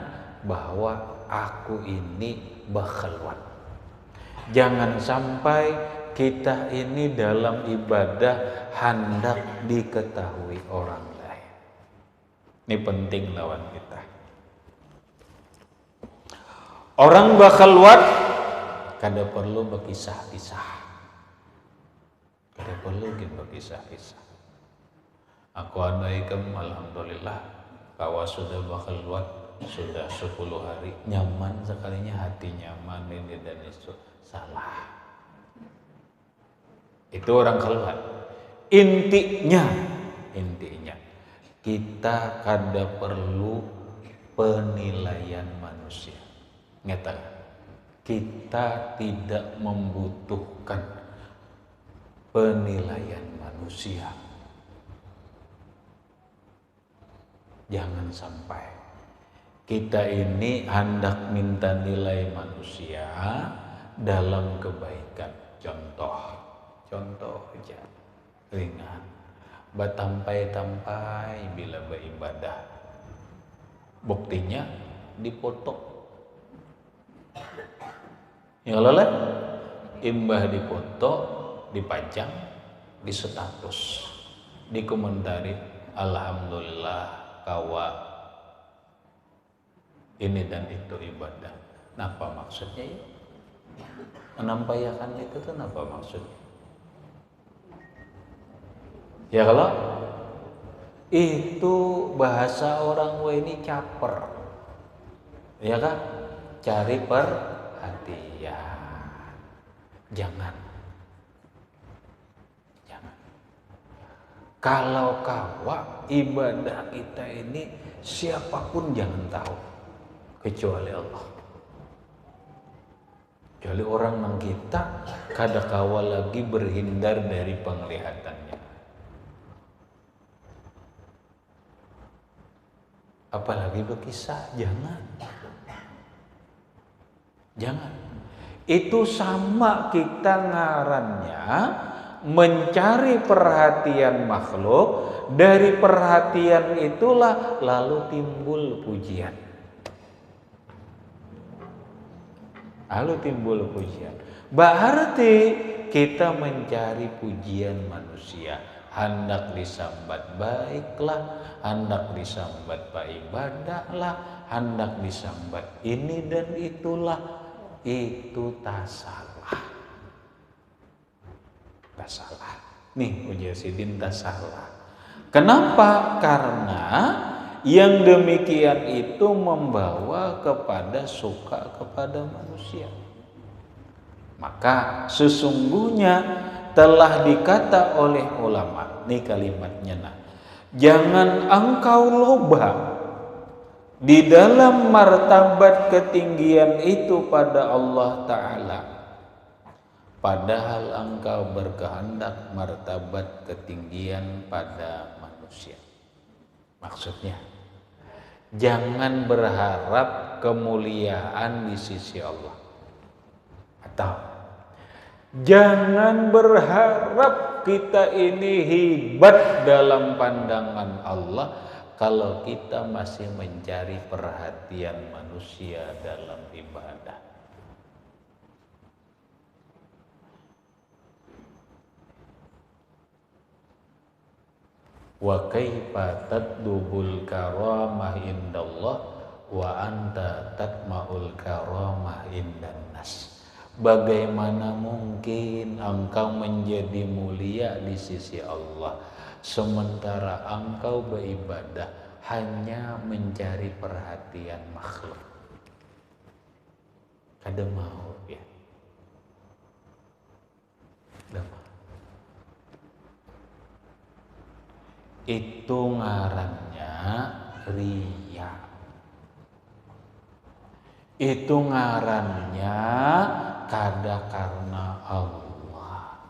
Speaker 1: bahwa aku ini berkhalwat. Jangan sampai kita ini dalam ibadah hendak diketahui orang lain. Ini penting lawan kita. Orang berkhalwat kada perlu berkisah-kisah. Kada perlu berkisah-kisah. Aku anaikum alhamdulillah kawa sudah berkhalwat sudah 10 hari, nyaman sekalinya, hati nyaman, ini dan itu. Salah. Itu orang khalwat. Intinya kita kada perlu penilaian manusia. Ngeta, kita tidak membutuhkan penilaian manusia. Jangan sampai kita ini hendak minta nilai manusia dalam kebaikan. Contoh aja ringan, batampai-tampai bila beribadah, buktinya dipoto. Ya Allah, imbah dipoto, dipajang, di status, dikomentari, alhamdulillah kawa ini dan itu ibadah. Napa maksudnya ya? Menampayakan itu tuh napa maksudnya? Ya kalau itu bahasa orang ini caper, ya kan? Cari perhatian. Jangan. Kalau kawa ibadah kita ini siapapun jangan tahu kecuali Allah. Kecuali orang nang kita kada kawa lagi berhindar dari penglihatannya. Apalagi berkisah, jangan. Itu sama kita ngarannya mencari perhatian makhluk. Dari perhatian itulah lalu timbul pujian. Berarti kita mencari pujian manusia. Hendak disambat baiklah, hendak disambat ibadahlah, hendak disambat ini dan itulah. Itu tak salah. Nih ujar Sidin, tak salah. Kenapa? Karena yang demikian itu membawa kepada suka kepada manusia. Maka sesungguhnya telah dikata oleh ulama, nih kalimatnya nah, jangan engkau loba di dalam martabat ketinggian itu pada Allah Ta'ala, padahal engkau berkehendak martabat ketinggian pada manusia. Maksudnya, jangan berharap kemuliaan di sisi Allah. Atau jangan berharap kita ini hebat dalam pandangan Allah kalau kita masih mencari perhatian manusia dalam ibadah. Wa kaifa tadlubul karamah indallah wa anta tatma'ul karamah indan nas. Bagaimana mungkin engkau menjadi mulia di sisi Allah sementara engkau beribadah hanya mencari perhatian makhluk. Kada mau ya. Kada mau. Itu ngarannya riya. Itu ngarannya kada karena Allah.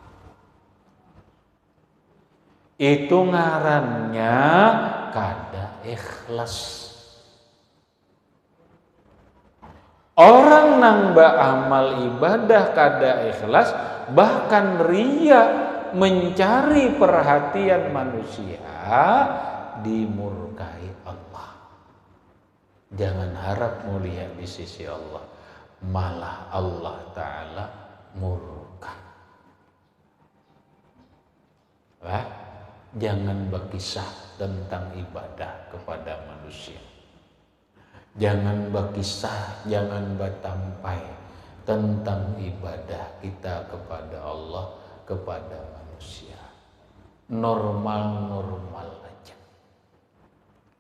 Speaker 1: Itu ngarannya kada ikhlas. Orang nang beramal ibadah kada ikhlas, bahkan riya, mencari perhatian manusia, dimurkai Allah. Jangan harap mulia di sisi Allah, malah Allah Ta'ala murka. Jangan berkisah tentang ibadah kepada manusia. Jangan berkisah, jangan bertampai tentang ibadah kita kepada Allah, kepada manusia. Normal-normal aja.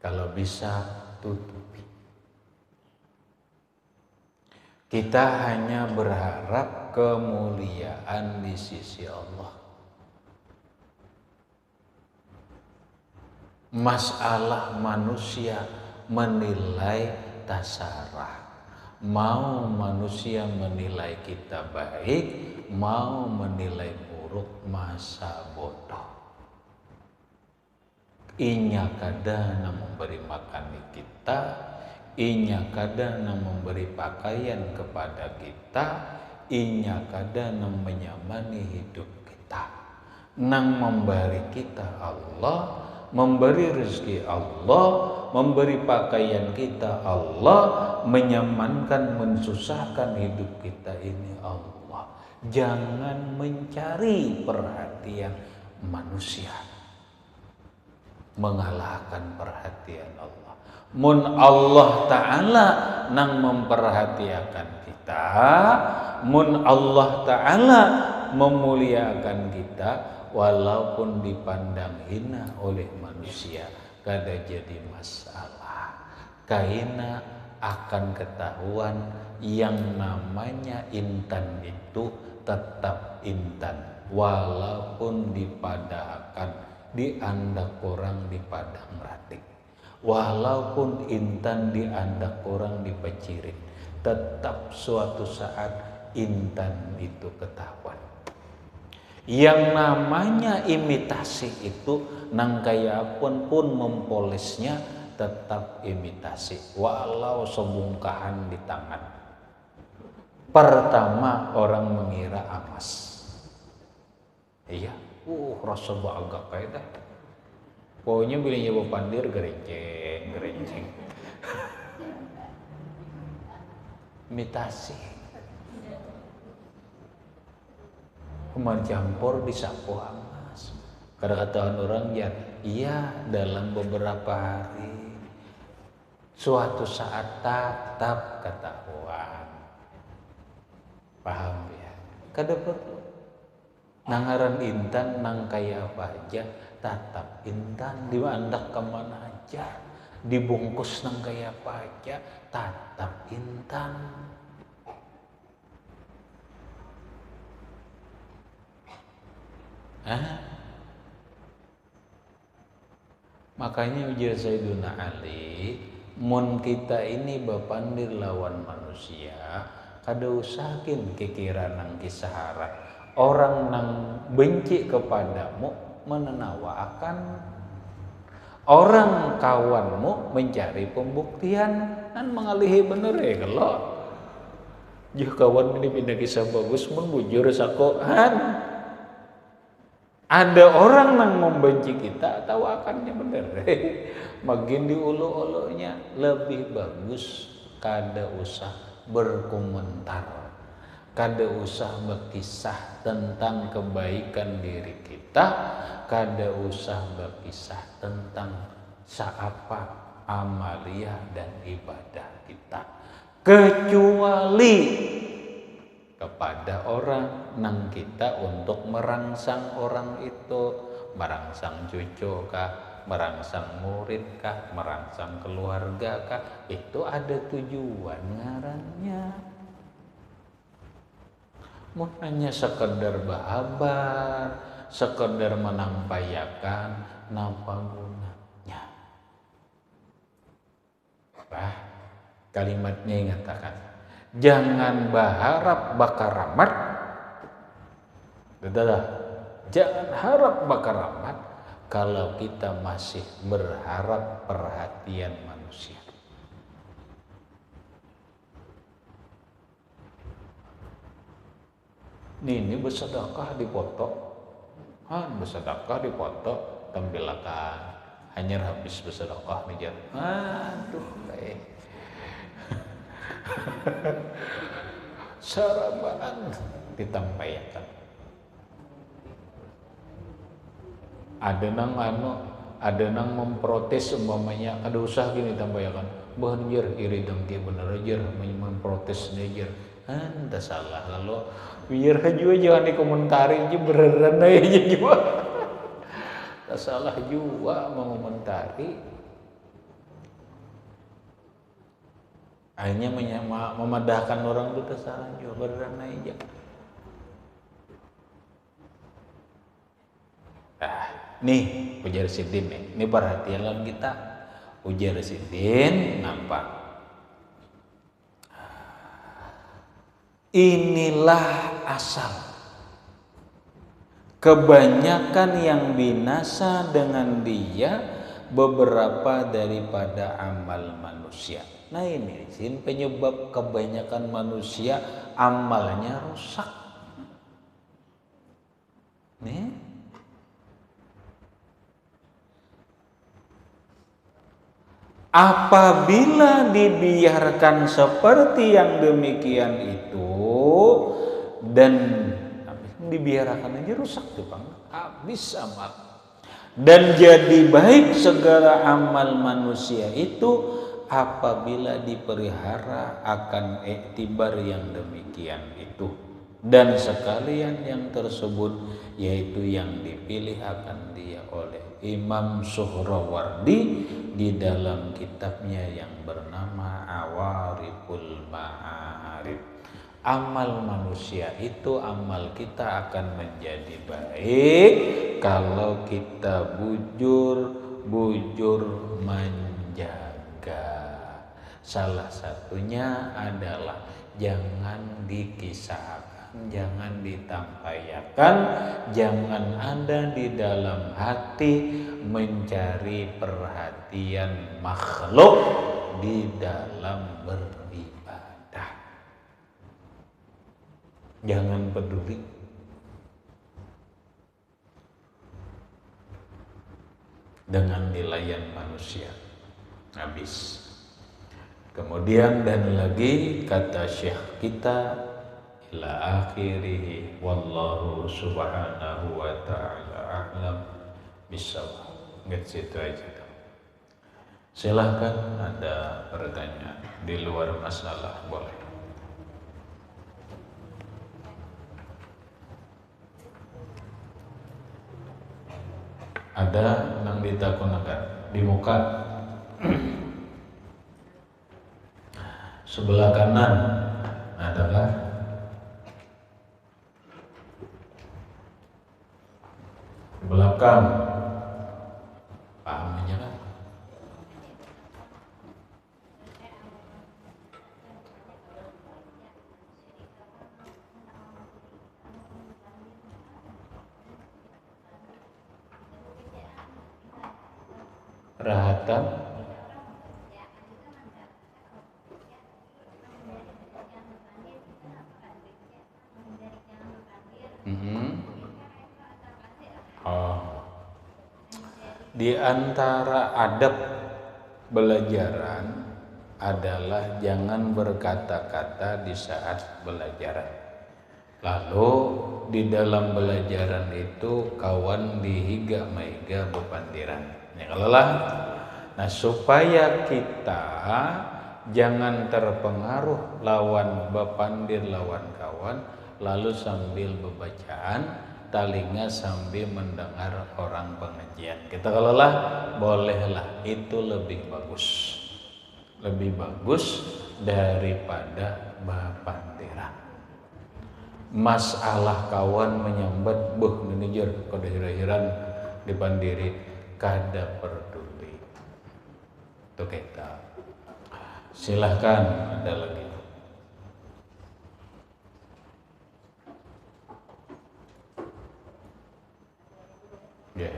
Speaker 1: Kalau bisa tutupi. Kita hanya berharap kemuliaan di sisi Allah. Masalah manusia menilai tasarah. Mau manusia menilai kita baik, mau menilai buruk, masa bodoh. Inya kada na memberi makan kita, inya kada na memberi pakaian kepada kita, inya kada na menyamani hidup kita. Nang memberi kita Allah, memberi rezeki Allah, memberi pakaian kita Allah, menyamankan, mensusahkan hidup kita ini Allah. Jangan mencari perhatian manusia, mengalahkan perhatian Allah. Mun Allah Ta'ala nang memperhatiakan kita, mun Allah Ta'ala memuliakan kita, walaupun dipandang hina oleh manusia, kada jadi masalah. Karena akan ketahuan yang namanya intan itu tetap intan, walaupun dipadahkan diandak orang di padang ratik, walaupun intan diandak orang di pecirin, tetap suatu saat intan itu ketahuan. Yang namanya imitasi itu nang kaya pun mempolisnya tetap imitasi, walau sebungkahan di tangan. Pertama orang mengira amas. Iya, rasa agak kayak dah. Pokoknya bila nyoba pandir gerenceng. Imitasi. Kemarin campur disapu amas. Kata-kataan orang ya, iya dalam beberapa hari, suatu saat tatap ketahuan. Paham ya? Kada perlu. Nangaran intan nang kaya apa aja, tatap intan diandak kemana aja, dibungkus nang kaya apa aja, tatap intan. Makanya ujar Sayyiduna Ali, mun kita ini bapandir lawan manusia, kada usahakin kekira nang kisahara. Orang nang benci kepadamu menenawakan, orang kawanmu mencari pembuktian, dan mengalihi bener ya kalau juh kawan ini pindah kisah bagus mun bujur sakoan. Ada orang yang membenci kita, tahu akannya bener. Makin diulu-ulunya lebih bagus kada usah berkomentar, kada usah berkisah tentang kebaikan diri kita, kada usah berkisah tentang siapa amalia dan ibadah kita, kecuali kepada orang nang kita untuk merangsang orang itu, merangsang cucu kah, merangsang murid kah, merangsang keluarga kah, itu ada tujuan ngarannya. Mau hanya sekedar bahabar, sekedar menampayakan, napa gunanya? Bah, kalimatnya mengatakan, jangan berharap bakar rahmat, jangan harap bakar rahmat kalau kita masih berharap perhatian manusia. Ini bersedekah dipoto, bersedekah dipoto, tampilakan hanya habis bersedekah nih. Aduh, sarabaan ditampaikan. Ada nang memprotes umpamanya ada usaha gini tampaikan. Banjir iri dengki bener aja memprotes aja. Anda salah lalu biar juga jangan dikomentari aja beneran aja juga. Tak salah juga mengomentari. Akhirnya memadahkan orang itu tak salah juga beneran aja. Nih ujar Sidin nih, ini perhatian kita. Ujar Sidin nampak. Inilah asal kebanyakan yang binasa dengan dia beberapa daripada amal manusia. Nah ini sin penyebab kebanyakan manusia amalnya rusak. Nih, apabila dibiarkan seperti yang demikian itu dan dibiarkan aja rusak tuh Bang, habis amal. Dan jadi baik segala amal manusia itu apabila dipelihara akan iktibar yang demikian itu. Dan sekalian yang tersebut yaitu yang dipilih akan dia oleh Imam Suhrawardi di dalam kitabnya yang bernama Awariful Ma'arif. Amal manusia itu, amal kita akan menjadi baik kalau kita bujur menjaga. Salah satunya adalah jangan dikisahkan, jangan ditampaikan, jangan ada di dalam hati mencari perhatian makhluk di dalam beribadah. Jangan peduli dengan nilaian manusia. Habis. Kemudian dan lagi kata Syekh kita ila akhirih wallahu subhanahu wa ta'ala a'lam bissawab. Gitu aja. Silahkan ada pertanyaan di luar masalah boleh. Ada yang ditakunakan di muka sebelah kanan adalah belakang, paham aja kan? Rahatan di antara adab belajaran adalah jangan berkata-kata di saat belajaran. Lalu di dalam belajaran itu kawan dihiga maiga bepandiran. Nah supaya kita jangan terpengaruh lawan bepandir lawan kawan lalu sambil bebacaan telinga sambil mendengar orang pengajian. Kita kelola, bolehlah, itu lebih bagus daripada bapantiran. Masalah kawan menyambat buh manajer kode hira-hiran di pandiri kada peduli. Itu kita. Silahkan, ada lagi. Ya.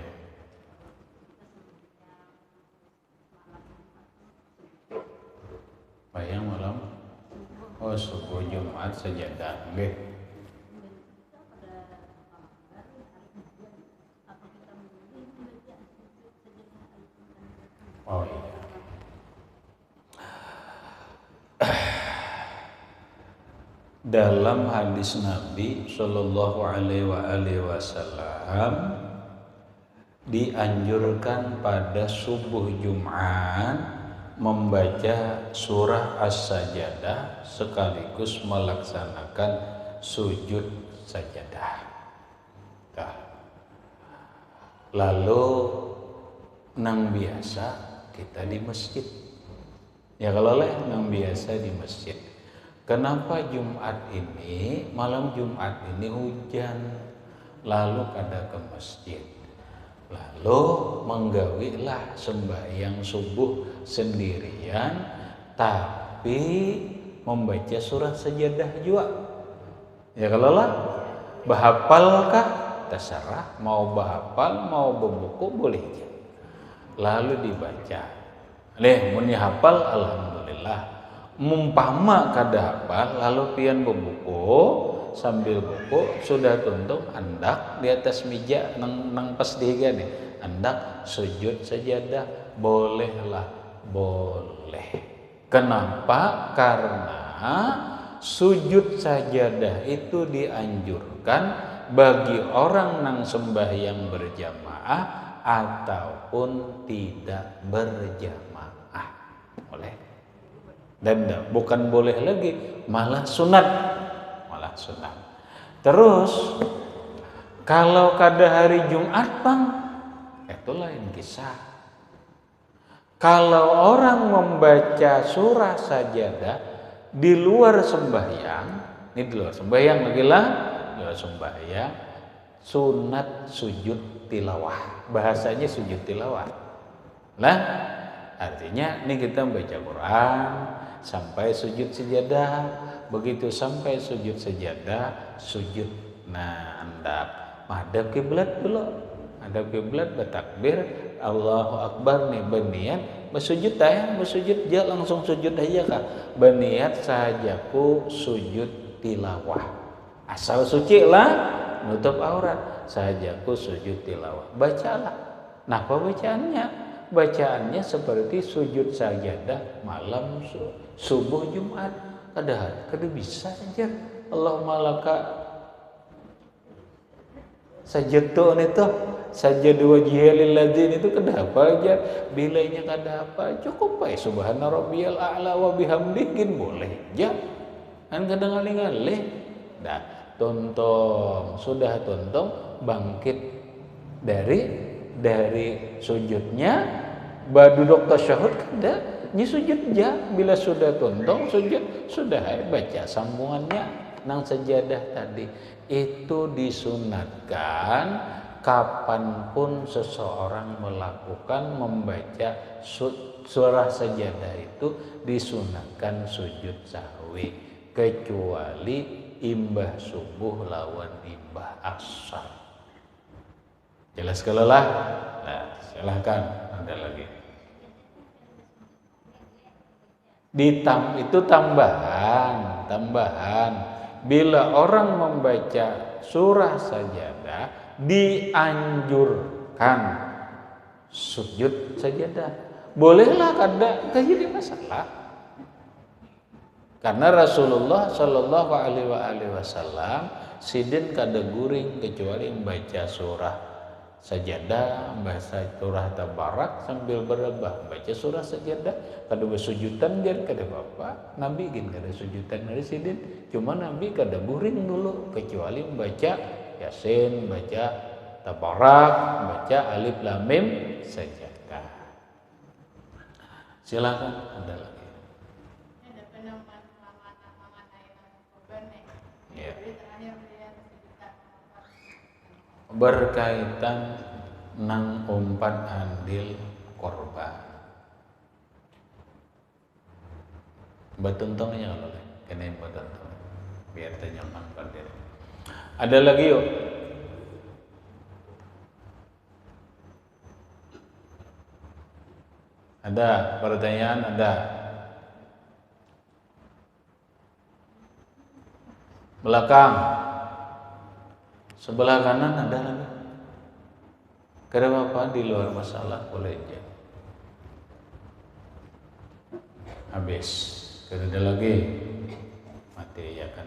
Speaker 1: Bayang malam. Oh, subuh Jumat sajadah. Nggih. Oh iya. Dalam hadis Nabi Shallallahu Alaihi Wasallam dianjurkan pada subuh Jumat membaca surah As-Sajdah sekaligus melaksanakan sujud sajadah. Nah, lalu nang biasa kita di masjid. Ya kalau nang biasa di masjid. Kenapa malam Jumat ini hujan, lalu kada ke masjid, lalu menggawilah sembahyang subuh sendirian, tapi membaca surah sajadah juga. Ya kalau bahapalkah terserah, mau bahapal mau berbuku boleh aja. Lalu dibaca, mun hafal alhamdulillah. Mumpama kada hafal lalu pian berbuku, sambil buku sudah tuntung andak di atas meja nang pas dihiga nih, andak sujud sajadah, bolehlah, boleh. Kenapa? Karena sujud sajadah itu dianjurkan bagi orang nang sembahyang berjamaah ataupun tidak berjamaah. Boleh. Dan bukan boleh lagi, malah sunat. Terus kalau kada hari Jumat bang, itu lain kisah. Kalau orang membaca surah sajadah di luar sembahyang, ini di luar sembahyang lagi lah, di luar sembahyang, sunat sujud tilawah. Bahasanya sujud tilawah. Nah, artinya ini kita membaca Quran sampai sujud sajadah, begitu sampai sujud sajadah, sujud. Nah, anda madhab kiblat dulu, madhab kiblat bertakbir, Allahu Akbar nih berniat, bersujud langsung sujud aja kak. Berniat sahajaku sujud tilawah, asal suci lah, nutup aurat, sahajaku sujud tilawah. Bacalah. Nah, apa bacaannya? Bacaannya seperti sujud sajadah malam subuh Jumat. Kada bisa saja. Allahumma laka sajadtu itu sajadu wajhil ladzin itu kada apa aja. Bilainya kada apa, cukup bae subhana rabbiyal a'la wa bihamdihi boleh aja. Kan kada ngalih-ngalih. Dah sudah tontong bangkit dari sujudnya, baduduk tasyahud kada nyi sujud ja, bila sudah tontong sujud sudah baca sambungannya nang sajadah tadi. Itu disunatkan kapanpun seseorang melakukan membaca surah sajadah, itu disunatkan sujud sahwi, kecuali imbah subuh lawan imbah asar. Jelas kelelah? Nah, silahkan ada lagi. Itu tambahan. Bila orang membaca surah sajadah dianjurkan sujud sajadah. Bolehlah kada jadi masalah. Karena Rasulullah Shallallahu Alaihi Wasallam sidin kada guring kecuali membaca surah sajadah, bahasa surah tabarak sambil berebah baca surah sajadah. Kada bersujudan dia kada apa, Nabi gin kada sujudan dari sidin, cuma Nabi kada guring dulu kecuali membaca Yasin, baca Tabarak, baca Alif Lam Mim Sajdah. Silakan, ada lagi.
Speaker 2: Ada penambahan
Speaker 1: Ya. Berkaitan nang umpat andil korban. Batuntongnya kalau kena batuntong biar nyaman pada. Ada lagi yuk. Ada pertanyaan, ada. Belakang. Sebelah kanan ada lagi. Karena apa di luar masalah boleh aja. Habis. Tidak ada lagi. Mati ya kan.